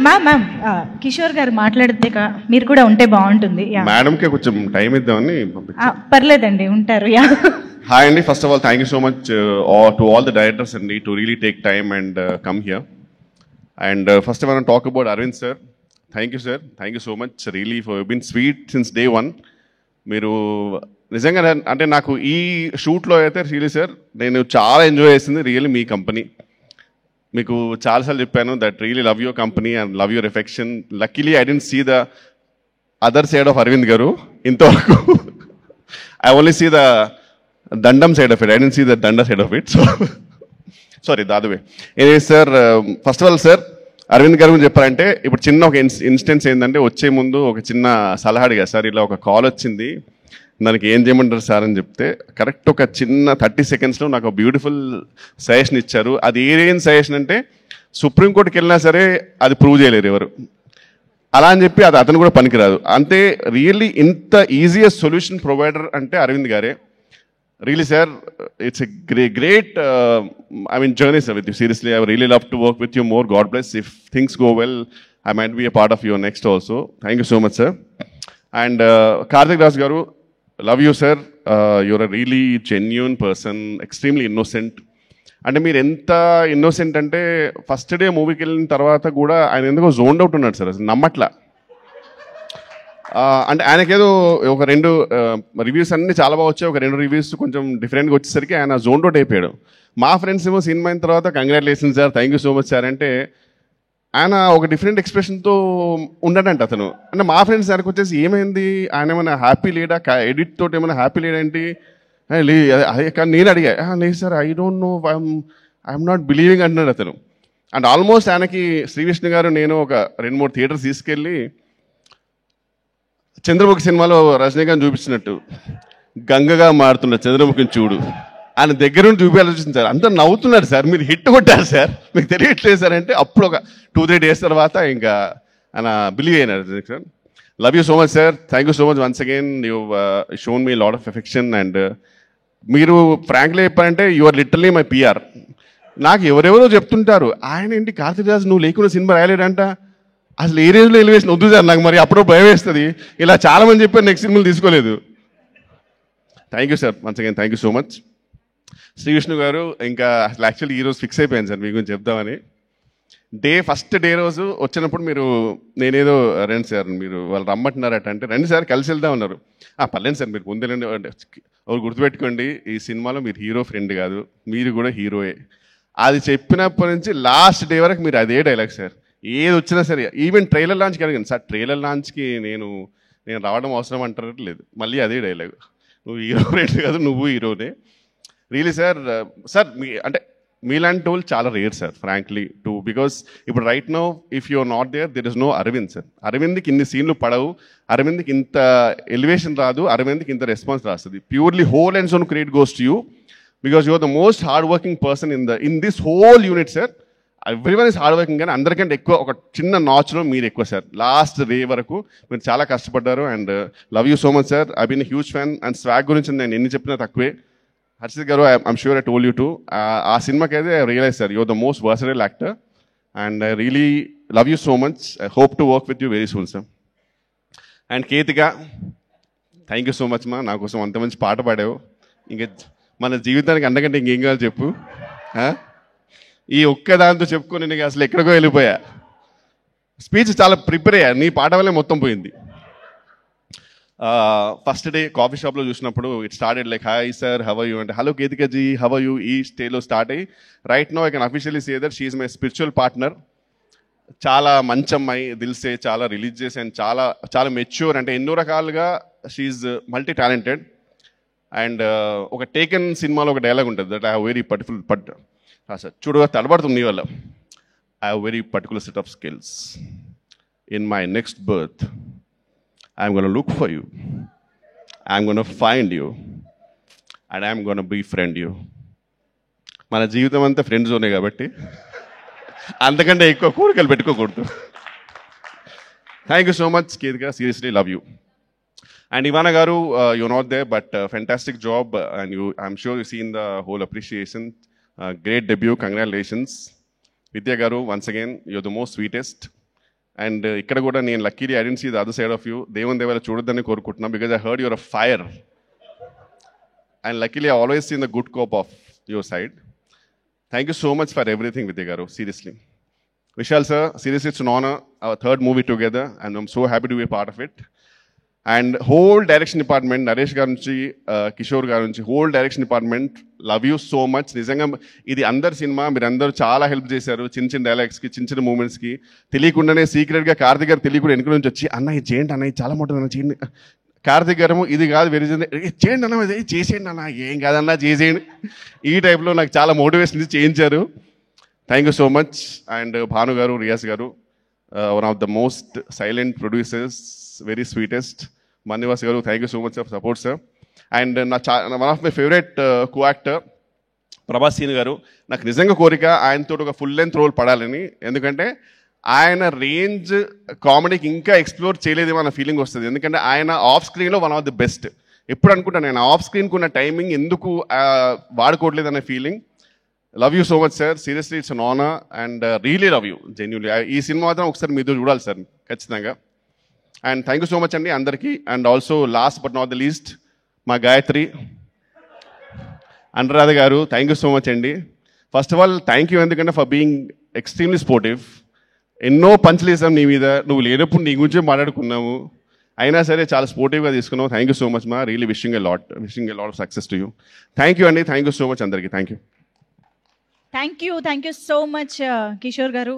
Ma'am Kishore గారు మాట్లాడితే మీరు కూడా ఉంటే బాగుంటుంది. మేడంకి కొంచెం టైం ఇద్దామని పర్లేదండి, ఉంటారు. హాయ్ అండి, first of all thank you so much to all the directors అండి to really take time and come here. And first I want talk about Arvind sir. Thank you sir, thank you so much really for been sweet since day one. మీరు నిజంగా అంటే నాకు ఈ షూట్లో అయితే really sir నేను చాలా enjoy చేసింది really మీ company. మీకు చాలాసార్లు చెప్పాను that really love your company and love your affection. Luckily I didn't see the other side of Arvind garu ఇంతవరకు. ఐ ఓన్లీ సీ ద దండం side of it, I didn't see the దండ side of it. So sorry that way. Anyway sir, first of all sir Arvind garu గురించి చెప్పారంటే ఇప్పుడు చిన్న ఒక instance ఏంటంటే వచ్చే ముందు ఒక చిన్న సలహా అడిగా సార్, ఇలా ఒక కాల్ వచ్చింది దానికి ఏం చేయమంటారు సార్ అని చెప్తే కరెక్ట్ ఒక చిన్న 30 secondsలో నాకు బ్యూటిఫుల్ సజెషన్ ఇచ్చారు. అది ఏం సజెషన్ అంటే సుప్రీంకోర్టుకి వెళ్ళినా సరే అది ప్రూవ్ చేయలేరు ఎవరు, అలా అని చెప్పి అది అతను కూడా పనికిరాదు. అంతే రియల్లీ ఇంత ఈజియెస్ట్ సొల్యూషన్ ప్రొవైడర్ అంటే అరవింద్ గారే. Really, sir, it's a great journey, sir, with you. Seriously, I would really love to work with you more. God bless. If things go well, I might be a part of your next also. Thank you so much, sir. And Karthik Raj Garu, love you, sir. You're a really genuine person, extremely innocent. అంటే మీరు ఎంత innocent అంటే first day మూవీకి వెళ్ళిన తర్వాత కూడా ఆయన ఎందుకో జోన్డ్ అవుట్ ఉన్నాడు సార్, అసలు నమ్మట్లా. అంటే ఆయనకేదో ఒక 2 రివ్యూస్ అన్నీ చాలా బాగా వచ్చాయి, ఒక 2 రివ్యూస్ కొంచెం డిఫరెంట్గా వచ్చేసరికి ఆయన జోన్ అవుట్ అయిపోయాడు. మా ఫ్రెండ్స్ ఏమో సినిమా అయిన తర్వాత congratulations sir, thank you so much sir అంటే ఆయన ఒక డిఫరెంట్ ఎక్స్ప్రెషన్తో ఉండడంట అతను. అంటే మా ఫ్రెండ్స్ దగ్గరకు వచ్చేసి ఏమైంది, ఆయన ఏమైనా హ్యాపీ లేడా, ఎడిట్ తోటి ఏమైనా హ్యాపీ లేడేంటి కానీ నేను అడిగా, లేదు sir I don't know, I'm not believing అంటున్నాడు అతను. అండ్ ఆల్మోస్ట్ ఆయనకి శ్రీవిష్ణు గారు నేను ఒక 2-3 థియేటర్స్ తీసుకెళ్ళి చంద్రముఖి సినిమాలో రజనీకాంత్ చూపించినట్టు గంగగా మారుతున్న చంద్రముఖిని చూడు ఆయన దగ్గర నుండి చూపించాల్సి సార్. అంతా నవ్వుతున్నాడు సార్, మీరు హిట్ కొట్టారు సార్, మీకు తెలియట్లేదు సార్ అంటే అప్పుడు ఒక 2-3 days తర్వాత ఇంకా ఆయన బిలీవ్ అయినారు sir. Love you so much sir, thank you so much once again. You shown me lot of affection. And మీరు ఫ్రాంక్లీ చెప్పారంటే you are literally my PR. నాకు ఎవరెవరో చెప్తుంటారు ఆయన ఏంటి కార్తీక్ రాజ్ నువ్వు లేకుండా సినిమా రాయలేడంట, అసలు ఏ రేంజ్లో ఎలివేషన్ వద్దు సార్, నాకు మరి అప్పుడు భయం వేస్తుంది. ఇలా చాలామంది చెప్పారు నెక్స్ట్ సినిమాలు తీసుకోలేదు. Thank you sir once again, thank you so much. Sri Vishnu గారు ఇంకా అసలు యాక్చువల్లీ ఈరోజు ఫిక్స్ అయిపోయాను సార్ మీ గురించి చెప్దామని. ఫస్ట్ డే రోజు వచ్చినప్పుడు మీరు నేనేదో రండి సార్ మీరు వాళ్ళు రమ్మంటున్నారట అంటే రండి సార్ కలిసి వెళ్దాం అన్నారు. పర్లేదు సార్ మీరు ముందేనండి అంటే ఎవరు గుర్తుపెట్టుకోండి ఈ సినిమాలో మీరు హీరో ఫ్రెండ్ కాదు, మీరు కూడా హీరోయే. అది చెప్పినప్పటి నుంచి లాస్ట్ డే వరకు మీరు అదే డైలాగ్ సార్, ఏది వచ్చినా సరే. ఈవెన్ ట్రైలర్ లాంచ్కి అడిగాను సార్, ట్రైలర్ లాంచ్కి నేను రావడం అవసరం అంటారు, లేదు మళ్ళీ అదే డైలాగ్, నువ్వు హీరో ఫ్రెండ్ కాదు నువ్వు హీరోనే. రియలీ సార్ మీ అంటే మీలాంటి వాళ్ళు చాలా rare sir frankly to, because ఇప్పుడు right now if you are not there is no Arvind sir. అరవింద్కి ఇన్ని సీన్లు పడవు, అరవింద్కి ఇంత ఎలివేషన్ రాదు, అరవింద్కి ఇంత రెస్పాన్స్ రాస్తుంది. Purely whole and sole credit goes to you because you are the most hard working person in this whole unit sir. Everyone is hard working, కానీ అందరికంటే ఎక్కువ ఒక చిన్న నాచ్లో మీరు ఎక్కువ సార్. లాస్ట్ డే వరకు మీరు చాలా కష్టపడ్డారు. And love you so much sir, I been huge fan. And swag గురించి నేను ఎన్ని చెప్పినా తక్కువే. హర్షిత్ గారు I'm sure I told you too, ఆ సినిమాకి అయితే I realize sir you're the most versatile actor and I really love you so much. I hope to work with you very soon sir. And Ketika thank you so much మా, నా కోసం అంత మంచి పాట పాడావు. ఇంకా మన జీవితానికి అంతకంటే ఇంకేం కావాలి చెప్పు. ఈ ఒక్క దాంతో చెప్పుకొని నేను అసలు ఎక్కడికో వెళ్ళిపోయా. స్పీచ్ చాలా ప్రిపేర్ అయ్యా, నీ పాట వల్లే మొత్తం పోయింది. ఫస్ట్ డే కాఫీ షాప్లో చూసినప్పుడు it started like hi sir how are you అంటే hello Ketika ji how are you ఈ స్టేలో స్టార్ట్ అయ్యి right no I can officially say that she is my spiritual partner. చాలా మంచి అమ్మాయి, దిల్సే చాలా రిలీజియస్ అండ్ చాలా చాలా మెచ్యూర్, అంటే ఎన్నో రకాలుగా షీఈ్ మల్టీ టాలెంటెడ్. అండ్ ఒక టేకెన్ సినిమాలో ఒక డైలాగ్ ఉంటుంది that I have very particular sir చూడగా తడబడుతుంది వల్ల, I have very particular set of skills. In my next birth I'm going to look for you, I'm going to find you, and I'm going to befriend you. మన జీవితం అంతా friend జోనే కాబట్టి అంతకంటే ఎక్కువ కోరికలు పెట్టుకోకూడదు. Thank you so much Ketika, seriously love you. And Ivana garu you not they but fantastic job and I'm sure you seen the whole appreciation. Great debut, congratulations. Vidya garu once again you're the most sweetest and ఇక్కడ కూడా నేను luckily I didn't see the other side of you. దేవుని దేవాల చూడొద్దని కోరుకుంటున్నాను, because I heard your fire. And luckily I always seen the good cope of your side. Thank you so much for everything Vidya garu, seriously. Vishal sir, seriously it's an honour, our third movie together and I'm so happy to be part of it. And whole direction department, Naresh గారి నుంచి కిషోర్ గారి నుంచి whole direction department, love you so much. నిజంగా ఇది అందరి cinema, మీరు అందరూ చాలా హెల్ప్ చేశారు. చిన్న చిన్న డైలాగ్స్కి, చిన్న చిన్న మూమెంట్స్కి తెలియకుండానే సీక్రెట్గా కార్తిక్ గారు తెలియకుండా వెనుక నుంచి వచ్చి అన్న ఇది చేయండి అన్న, ఇది చాలా బాగుంటుంది చేయండి. కార్తిక్ గారు ఇది కాదు వెరీ చేయండి అన్న, ఇది చేసేయండి అన్న, ఏం కాదన్నా చేసేయండి, ఈ టైప్లో నాకు చాలా మోటివేషన్ ఇచ్చి చేయించారు. Thank you so much. And Bhanu garu, Riyaz garu, one of the most silent producers, very sweetest. Mannivas garu, thank you so much for support sir. And one of my favourite co actor Prabhas సీన్ గారు. నాకు నిజంగా కోరిక ఆయనతో ఒక ఫుల్ లెంత్ రోల్ పడాలని, ఎందుకంటే ఆయన రేంజ్ కామెడీకి ఇంకా ఎక్స్ప్లోర్ చేయలేదేమో అన్న ఫీలింగ్ వస్తుంది. ఎందుకంటే ఆయన ఆఫ్ స్క్రీన్లో వన్ ఆఫ్ ది బెస్ట్. ఎప్పుడు అనుకుంటాను నేను ఆఫ్ స్క్రీన్కి ఉన్న టైమింగ్ ఎందుకు వాడుకోవట్లేదు అనే feeling. Love you so much sir, seriously it's an honour and really love you genuinely. ఈ సినిమా మాత్రం ఒకసారి మీతో చూడాలి సార్ ఖచ్చితంగా. And thank you so much అండి అందరికీ. And also last but not the least మా గాయత్రి, అనురాధ గారు, థ్యాంక్ యూ సో మచ్ అండి. First of all thank you, ఎందుకంటే ఫర్ బీయింగ్ ఎక్స్ట్రీమ్లీ స్పోర్టివ్. ఎన్నో పంచులు వేసాం నీ మీద, నువ్వు లేనప్పుడు నీ గురించే మాట్లాడుకున్నాము, అయినా సరే చాలా స్పోర్టివ్గా తీసుకున్నావు. థ్యాంక్ యూ సో మచ్ మా, really wishing a lot of success to you. Thank you అండి, థ్యాంక్ యూ సో మచ్ అందరికీ. Thank you thank you so much Kishore గారు.